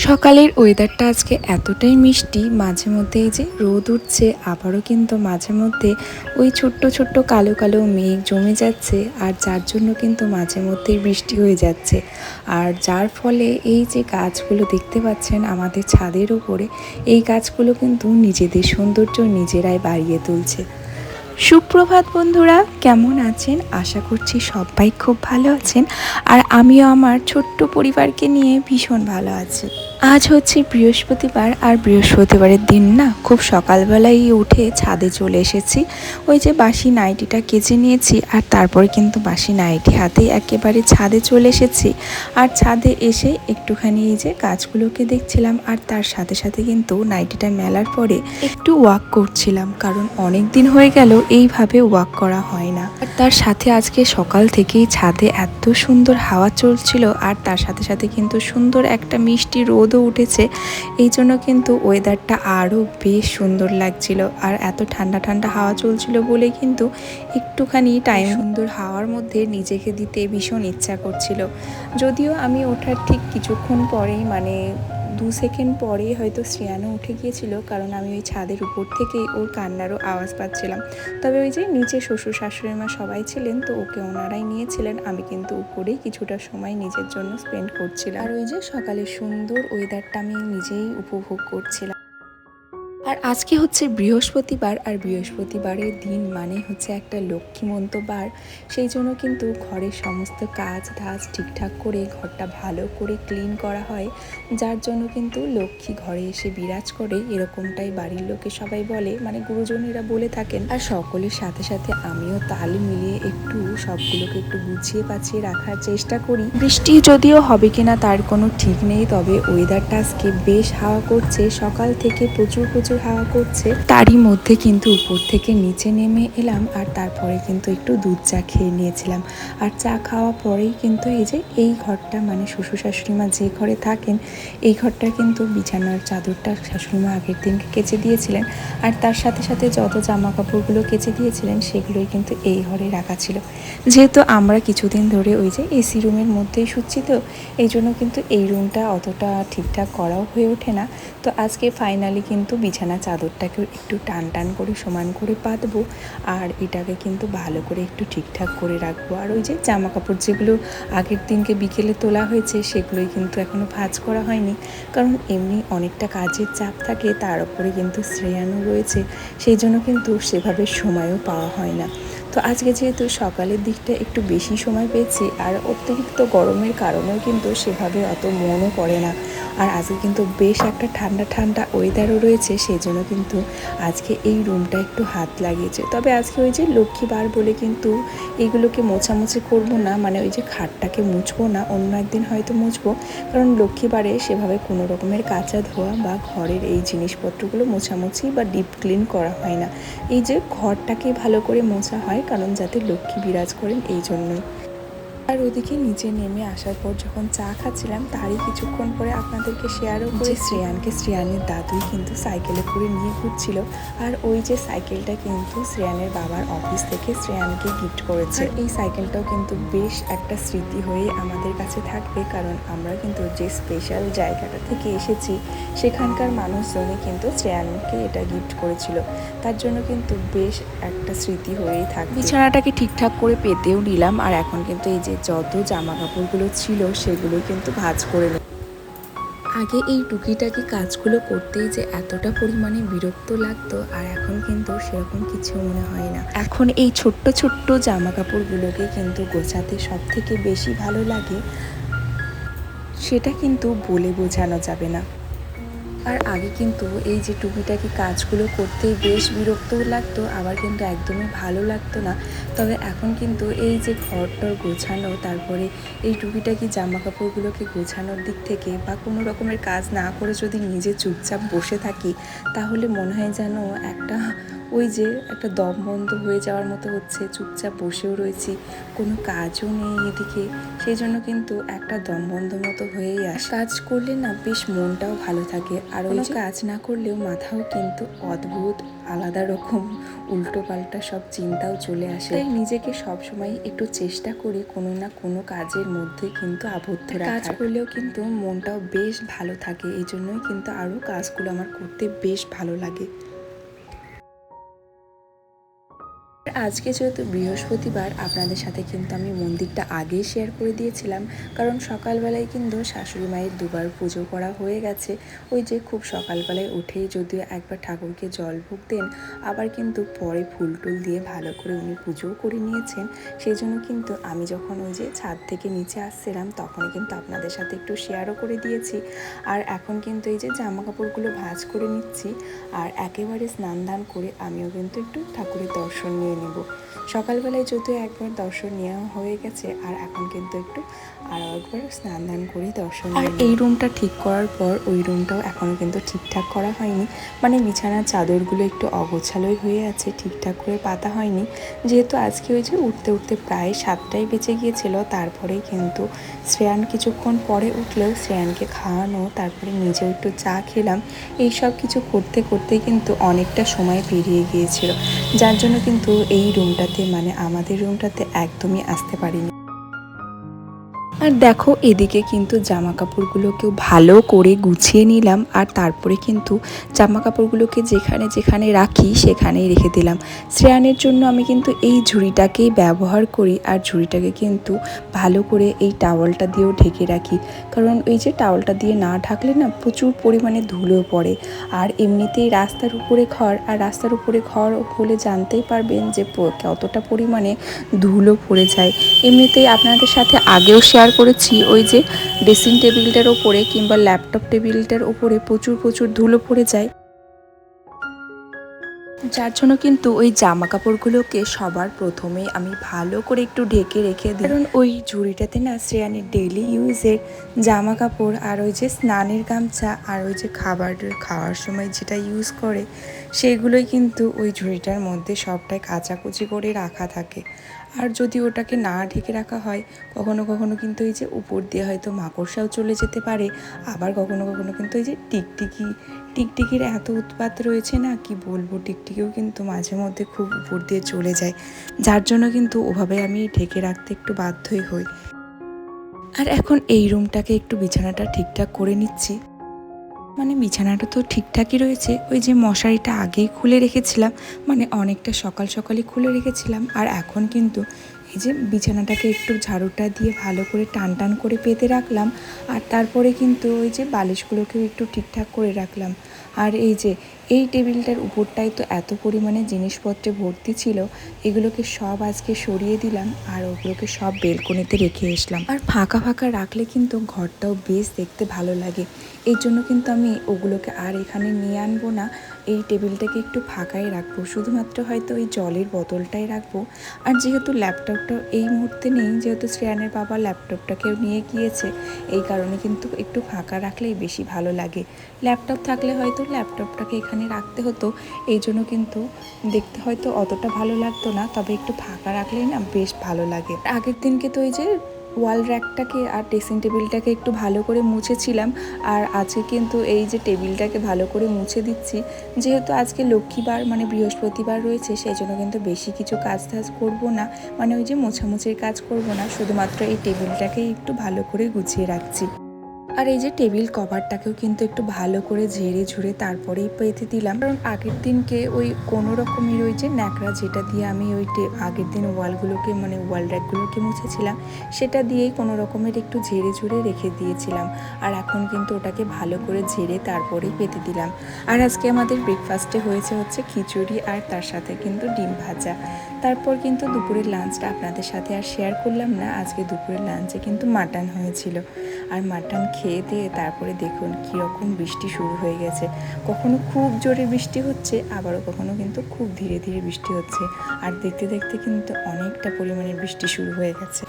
সকালের ওয়েদারটা আজকে এতটাই মিষ্টি, মাঝে মধ্যে এই যে রোদ উঠছে, আবারও কিন্তু মাঝে মধ্যে ওই ছোট্ট ছোট্ট কালো কালো মেঘ জমে যাচ্ছে, আর যার জন্য কিন্তু মাঝে মধ্যেই বৃষ্টি হয়ে যাচ্ছে। আর যার ফলে এই যে গাছগুলো দেখতে পাচ্ছেন আমাদের ছাদের উপরে, এই গাছগুলো কিন্তু নিজেদের সৌন্দর্য নিজেরাই বাড়িয়ে তুলছে। সুপ্রভাত বন্ধুরা, কেমন আছেন? আশা করছি সবাই খুব ভালো আছেন, আর আমিও আমার ছোট্ট পরিবারকে নিয়ে ভীষণ ভালো আছি। আজ হচ্ছে বৃহস্পতিবার, আর বৃহস্পতিবারের দিন না খুব সকালবেলাই উঠে ছাদে চলে এসেছি। ওই যে বাসি নাইটিটা কেচে নিয়েছি, আর তারপরে কিন্তু বাসি নাইটি হাতেই একেবারে ছাদে চলে এসেছি। আর ছাদে এসে একটুখানি এই যে গাছগুলোকে দেখছিলাম, আর তার সাথে সাথে কিন্তু নাইটিটা মেলার পরে একটু ওয়াক করছিলাম, কারণ অনেক দিন হয়ে গেল এইভাবে ওয়াক করা হয় না। আর তার সাথে আজকে সকাল থেকেই ছাদে এত সুন্দর হাওয়া চলছিল, আর তার সাথে সাথে কিন্তু সুন্দর একটা মিষ্টি রোদও উঠেছে। এই জন্য কিন্তু ওয়েদারটা আরও বেশ সুন্দর লাগছিল, আর এত ঠান্ডা ঠান্ডা হাওয়া চলছিল বলে কিন্তু একটুখানি টাইম সুন্দর হাওয়ার মধ্যে নিজেকে দিতে ভীষণ ইচ্ছা করছিল। যদিও আমি ওঠার ঠিক কিছুক্ষণ পরেই, মানে 2 সেকেন্ড পরেই হয়তো শ্রেয়ানও উঠে গিয়েছিল, কারণ আমি ওই ছাদের উপর থেকেই ওর কান্নারও আওয়াজ পাচ্ছিলাম। তবে ওই যে নিচে শ্বশুর শাশুড়ি মা সবাই ছিলেন, তো ওকে ওনারাই নিয়েছিলেন, আমি কিন্তু উপরেই কিছুটা সময় নিজের জন্য স্পেন্ড করছিলাম। আর ওই যে সকালে সুন্দর ওয়েদারটা আমি নিজেই উপভোগ করছিলাম। আর আজকে হচ্ছে বৃহস্পতিবার, আর বৃহস্পতিবারের দিন মানে হচ্ছে একটা লক্ষ্মীমন্ত বার। সেই জন্য কিন্তু ঘরের সমস্ত কাজ ধাজ ঠিকঠাক করে ঘরটা ভালো করে ক্লিন করা হয়, যার জন্য কিন্তু লক্ষ্মী ঘরে এসে বিরাজ করে, এরকমটাই বাড়ির লোকে সবাই বলে, মানে গুরুজনেরা বলে থাকেন। আর সকলের সাথে সাথে আমিও তাল মিলিয়ে একটু সবগুলোকে একটু গুছিয়ে পাছিয়ে রাখার চেষ্টা করি। বৃষ্টি যদিও হবে কিনা তার কোনো ঠিক নেই, তবে ওয়েদারটা আজকে বেশ হাওয়া করছে, সকাল থেকে প্রচুর হাওয়া করছে। তারই মধ্যে কিন্তু উপর থেকে নিচে নেমে এলাম, আর তারপরে কিন্তু একটু দুধ চা খেয়ে নিয়েছিলাম। আর চা খাওয়া পরেই কিন্তু এই যে এই ঘরটা, মানে শ্বশুর শাশুড়িমা যে ঘরে থাকেন, এই ঘরটা কিন্তু বিছানার চাদরটা শাশুড়িমা আগের দিনকে কেচে দিয়েছিলেন, আর তার সাথে সাথে যত জামা কাপড়গুলো কেচে দিয়েছিলেন সেগুলোই কিন্তু এই ঘরে রাখা ছিল। যেহেতু আমরা কিছুদিন ধরে ওই যে এসি রুমের মধ্যেই শুচ্ছি, তো এই জন্য কিন্তু এই রুমটা অতটা ঠিকঠাক করাও হয়ে ওঠে না। তো আজকে ফাইনালি কিন্তু বিছানা চাদরটাকে একটু টান টান করে সমান করে পাতবো, আর এটাকে কিন্তু ভালো করে একটু ঠিকঠাক করে রাখবো। আর ওই যে জামা কাপড় যেগুলো আগের দিনকে বিকেলে তোলা হয়েছে সেগুলোই কিন্তু এখনও ভাঁজ করা হয়নি, কারণ এমনি অনেকটা কাজের চাপ থাকে, তার উপরে কিন্তু শ্রেয়ানও রয়েছে, সেই জন্য কিন্তু সেভাবে সময়ও পাওয়া হয় না। তো আজকে যেহেতু সকালের দিকটা একটু বেশি সময় পেয়েছি, আর অতিরিক্ত গরমের কারণেও কিন্তু সেভাবে অত মনও পড়ে না। আর আজকে কিন্তু বেশ একটা ঠান্ডা ঠান্ডা ওয়েদারও রয়েছে, সেই জন্য কিন্তু আজকে এই রুমটা একটু হাত লাগিয়েছে। তবে আজকে ওই যে লক্ষ্মীবার বলে কিন্তু এইগুলোকে মোছামুছি করবো না, মানে ওই যে খাটটাকে মুছবো না, অন্য একদিন হয়তো মুছবো, কারণ লক্ষ্মীবারে সেভাবে কোনো রকমের কাচা ধোয়া বা ঘরের এই জিনিসপত্রগুলো মোছামুছি বা ডিপ ক্লিন করা হয় না। এই যে ঘরটাকে ভালো করে মোছা হয়, কারণ যাতে লক্ষ্মী বিরাজ করেন এই জন্যই। আর ওদিকে নিচে নেমে আসার পর যখন চা খাচ্ছিলাম, তারই কিছুক্ষণ পরে আপনাদেরকে শেয়ারও করে শ্রেয়ানের দাদুই কিন্তু সাইকেলে করে নিয়ে ঘুরছিল, আর ওই যে সাইকেলটা কিন্তু শ্রেয়ানের বাবার অফিস থেকে শ্রেয়ানকে গিফট করেছে। এই সাইকেলটাও কিন্তু বেশ একটা স্মৃতি হয়ে আমাদের কাছে থাকবে, কারণ আমরা কিন্তু যে স্পেশাল জায়গাটা থেকে এসেছি সেখানকার মানুষজনই কিন্তু শ্রেয়ানকে এটা গিফট করেছিল, তার জন্য কিন্তু বেশ একটা স্মৃতি হয়েই থাকবে। বিছানাটাকে ঠিকঠাক করে পেতেও নিলাম, আর এখন কিন্তু এই যে যত জামা কাপড়গুলো ছিল সেগুলো কিন্তু ভাঁজ করে নেব। আগে এই টুকিটাকি কাজগুলো করতেই যে এতটা পরিমাণে বিরক্ত লাগতো, আর এখন কিন্তু সেরকম কিছু মনে হয় না। এখন এই ছোট্ট ছোট্ট জামা কাপড়গুলোকে কিন্তু গোছাতে সব থেকে বেশি ভালো লাগে, সেটা কিন্তু বলে বোঝানো যাবে না। আর আগে কিন্তু এই যে টুকিটাকি কাজগুলো করতেই বেশ বিরক্তও লাগতো, আবার কিন্তু একদমই ভালো লাগতো না। তবে এখন কিন্তু এই যে ঘরটর গোছানো, তারপরে এই টুকিটাকি জামা কাপড়গুলোকে গোছানোর দিক থেকে, বা কোনো রকমের কাজ না করে যদি নিজে চুপচাপ বসে থাকি, তাহলে মনে হয় যেন একটা ওই যে একটা দম বন্ধ হয়ে যাওয়ার মতো হচ্ছে, চুপচাপ বসেও রয়েছি, কোনো কাজও নেই এদিকে, সেই জন্য কিন্তু একটা দম বন্ধ মতো হয়েই আসে। কাজ করলে না বেশ মনটাও ভালো থাকে, আর ওই কাজ না করলেও মাথাও কিন্তু অদ্ভুত আলাদা রকম উল্টো পাল্টা সব চিন্তাও চলে আসে। তাই নিজেকে সবসময় একটু চেষ্টা করি কোনো না কোনো কাজের মধ্যে কিন্তু আবদ্ধ রাখার। কাজ করলেও কিন্তু মনটাও বেশ ভালো থাকে, এই জন্যই কিন্তু আরও কাজগুলো আমার করতে বেশ ভালো লাগে। আজকে যেহেতু বৃহস্পতিবার, আপনাদের সাথে কিন্তু আমি মন্দিরটা আগেই শেয়ার করে দিয়েছিলাম, কারণ সকালবেলায় কিন্তু শাশুড়ি মায়ের দুবার পুজো করা হয়ে গেছে। ওই যে খুব সকালবেলায় উঠেই যদিও একবার ঠাকুরকে জল ভোগ দেন, আবার কিন্তু পরে ফুল টুল দিয়ে ভালো করে উনি পুজোও করে নিয়েছেন। সেই জন্য কিন্তু আমি যখন ওই যে ছাদ থেকে নিচে আসছিলাম তখনই কিন্তু আপনাদের সাথে একটু শেয়ারও করে দিয়েছি। আর এখন কিন্তু এই যে জামা কাপড়গুলো ভাঁজ করে নিচ্ছি, আর একেবারে স্নান দান করে আমিও কিন্তু একটু ঠাকুরের দর্শন নিয়ে নেব। সকালবেলায় যদিও একবার দর্শন নেওয়া হয়ে গেছে, আর এখন কিন্তু একটু আরও একবার স্নান দান করে দর্শন। আর এই রুমটা ঠিক করার পর ওই রুমটাও এখনও কিন্তু ঠিকঠাক করা হয়নি, মানে বিছানার চাদরগুলো একটু অগোছালোই হয়ে আছে, ঠিকঠাক করে পাতা হয়নি। যেহেতু আজকে ওই যে উঠতে উঠতে প্রায় 7টাই বেজে গিয়েছিল, তারপরেই কিন্তু শ্রেয়ান কিছুক্ষণ পরে উঠলেও শ্রেয়ানকে খাওয়ানো, তারপরে নিজেও একটু চা খেলাম, এই সব কিছু করতে করতে কিন্তু অনেকটা সময় পেরিয়ে গিয়েছিল, যার জন্য কিন্তু এই রুমটাতে মানে আমাদের রুমটাতে একদমই আসতে পারিনি। আর দেখো এদিকে কিন্তু জামা কাপড়গুলোকেও ভালো করে গুছিয়ে নিলাম, আর তারপরে কিন্তু জামা কাপড়গুলোকে যেখানে যেখানে রাখি সেখানেই রেখে দিলাম। শ্রেয়ানের জন্য আমি কিন্তু এই ঝুড়িটাকেই ব্যবহার করি, আর ঝুড়িটাকে কিন্তু ভালো করে এই টাওয়ালটা দিয়েও ঢেকে রাখি, কারণ এই যে টাওয়ালটা দিয়ে না ঢাকলে না প্রচুর পরিমাণে ধুলো পড়ে। আর এমনিতেই রাস্তার উপরে ঘর, আর রাস্তার উপরে ঘর হলে জানতেই পারবেন যে কতটা পরিমাণে ধুলো পড়ে যায়। এমনিতেই আপনাদের সাথে আগেও শেয়ার করেছি ওই যে ড্রেসিং টেবিলটার ওপরে কিংবা ল্যাপটপ টেবিলটার ওপরে প্রচুর প্রচুর ধুলো পড়ে যায়, যার জন্য কিন্তু ওই জামা কাপড়গুলোকে সবার প্রথমেই আমি ভালো করে একটু ঢেকে রেখে দিই, কারণ ওই ঝুড়িটাতে না শ্রেয়ানের ডেইলি ইউজের জামা কাপড়, আর ওই যে স্নানের গামছা, আর ওই যে খাওয়ার সময় যেটা ইউজ করে সেগুলোই কিন্তু ওই ঝুড়িটার মধ্যে সবটাই কাচাকুচি করে রাখা থাকে। আর যদি ওটাকে না ঢেকে রাখা হয় কখনো কখনো কিন্তু এই যে উপর দিয়ে হয়তো মাকড়সাও চলে যেতে পারে, আবার কখনো কখনো কিন্তু এই যে টিকটিকির এত উৎপাত রয়েছে না কি বলবো, টিকটিকিও কিন্তু মাঝে মধ্যে খুব উপর দিয়ে চলে যায়, যার জন্য কিন্তু ওভাবে আমি ঢেকে রাখতে একটু বাধ্যই হই। আর এখন এই রুমটাকে একটু বিছানাটা ঠিকঠাক করে নিচ্ছি, মানে বিছানাটা তো ঠিকঠাকই রয়েছে, ওই যে মশারিটা আগেই খুলে রেখেছিলাম, মানে অনেকটা সকাল সকালই খুলে রেখেছিলাম, আর এখন কিন্তু এই যে বিছানাটাকে একটু ঝাড়ুটা দিয়ে ভালো করে টান টান করে পেতে রাখলাম, আর তারপরে কিন্তু ওই যে বালিশগুলোকেও একটু ঠিকঠাক করে রাখলাম। আর এই যে এই টেবিলটার উপরটাই তো এত পরিমাণে জিনিসপত্রে ভর্তি ছিল, এগুলোকে সব আজকে সরিয়ে দিলাম, আর ওগুলোকে সব বেলকনিতে রেখে আসলাম। আর ফাঁকা ফাঁকা রাখলে কিন্তু ঘরটাও বেশ দেখতে ভালো লাগে, এই জন্য কিন্তু আমি ওগুলোকে আর এখানে নিয়ে আনবো না, এই টেবিলটাকে একটু ফাঁকাই রাখবো, শুধুমাত্র হয়তো ওই জলের বোতলটাই রাখবো। আর যেহেতু ল্যাপটপটা এই মুহূর্তে নেই, যেহেতু শ্রেয়ানের বাবা ল্যাপটপটাকেও নিয়ে গিয়েছে, এই কারণে কিন্তু একটু ফাঁকা রাখলেই বেশি ভালো লাগে। ল্যাপটপ থাকলে হয়তো ল্যাপটপটাকে এখানে রাখতে হতো, এই জন্য কিন্তু দেখতে হয়তো অতটা ভালো লাগতো না, তবে একটু ফাঁকা রাখলেই না বেশ ভালো লাগে। আগের দিনকে তো এই যে ওয়াল র্যাকটাকে আর ড্রেসিং টেবিলটাকে একটু ভালো করে মুছেছিলাম, আর আজকে কিন্তু এই যে টেবিলটাকে ভালো করে মুছে দিচ্ছি, যেহেতু আজকে লক্ষ্মীবার মানে বৃহস্পতিবার রয়েছে, সেই জন্য কিন্তু বেশি কিছু কাজ করবো না, মানে ওই যে মোছামুছির কাজ করব না, শুধুমাত্র এই টেবিলটাকেই একটু ভালো করে গুছিয়ে রাখছি। আর এই যে টেবিল কভারটাকেও কিন্তু একটু ভালো করে ঝেড়ে ঝুড়ে তারপরেই পেতে দিলাম, কারণ আগের দিনকে ওই কোনো রকমের ওই যে ন্যাকড়া যেটা দিয়ে আমি ওই আগের দিন ওয়ালগুলোকে মানে ওয়াল র্যাকগুলোকে মুছেছিলাম, সেটা দিয়েই কোনো রকমের একটু ঝেড়ে ঝুড়ে রেখে দিয়েছিলাম, আর এখন কিন্তু ওটাকে ভালো করে ঝেড়ে তারপরেই পেতে দিলাম। আর আজকে আমাদের ব্রেকফাস্টে হচ্ছে খিচুড়ি, আর তার সাথে কিন্তু ডিম ভাজা। তারপর কিন্তু দুপুরের লাঞ্চটা আপনাদের সাথে আর শেয়ার করলাম না, আজকে দুপুরের লাঞ্চে কিন্তু মাটন হয়েছিল, আর মাটন খেয়ে দিয়ে তারপরে দেখুন কীরকম বৃষ্টি শুরু হয়ে গেছে, কখনো খুব জোরে বৃষ্টি হচ্ছে, আবারও কখনো কিন্তু খুব ধীরে ধীরে বৃষ্টি হচ্ছে, আর দেখতে দেখতে কিন্তু অনেকটা পরিমাণে বৃষ্টি শুরু হয়ে গেছে।